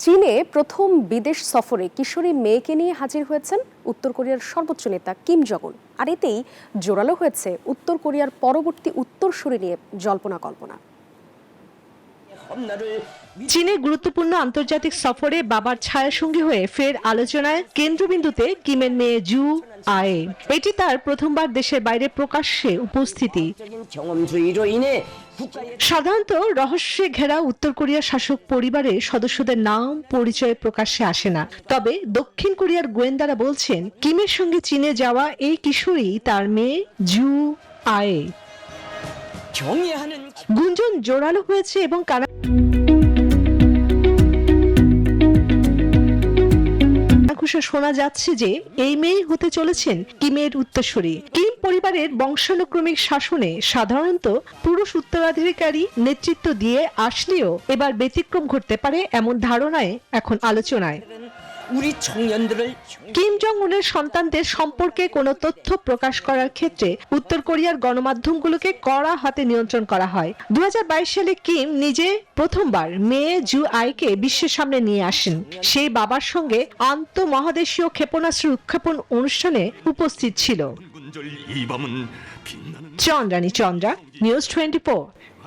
চীনে প্রথম বিদেশ সফরে কিশোরী মেয়েকে নিয়ে হাজির হয়েছেন উত্তর কোরিয়ার সর্বোচ্চ নেতা কিম জং উন। আর এতেই জোরালো হয়েছে উত্তর কোরিয়ার পরবর্তী উত্তরসূরি নিয়ে জল্পনা কল্পনা। চীনে গুরুত্বপূর্ণ আন্তর্জাতিক সফরে বাবার ছায়াসঙ্গী হয়ে ফের আলোচনায় কেন্দ্রবিন্দুতে কিমের মেয়ে জু আয়ে। এটি তার প্রথমবার দেশের বাইরে প্রকাশ্যে উপস্থিতি। সাধারণত রহস্যে ঘেরা উত্তর কোরিয়ার শাসক পরিবারের সদস্যদের নাম পরিচয় প্রকাশ্যে আসে না। তবে দক্ষিণ কোরিয়ার গোয়েন্দারা বলছেন কিমের সঙ্গে চীনে যাওয়া এই কিশোরী তার মেয়ে জু আয়ে। গুঞ্জন জোরালো হয়েছে এবং শোনা যাচ্ছে যে এই মেয়ে হতে চলেছেন কিমের উত্তরসূরি। কিম পরিবারের বংশানুক্রমিক শাসনে সাধারণত পুরুষ উত্তরাধিকারী নেতৃত্ব দিয়ে আসলেও এবার ব্যতিক্রম ঘটতে পারে এমন ধারণায় এখন আলোচনায়। কিম জং উনের সন্তানদের সম্পর্কে কোনো তথ্য প্রকাশ করার ক্ষেত্রে উত্তর কোরিয়ার গণমাধ্যমগুলোকে কড়া হাতে নিয়ন্ত্রণ করা হয়। 2022 সালে কিম নিজে প্রথমবার মেয়ে জু আইকে বিশ্বের সামনে নিয়ে আসেন। সেই বাবার সঙ্গে আন্তঃমহাদেশীয় ক্ষেপণাস্ত্র উৎক্ষেপণ অনুষ্ঠানে উপস্থিত ছিল। চন্দ্রানী চন্দ্রা, নিউজ 24।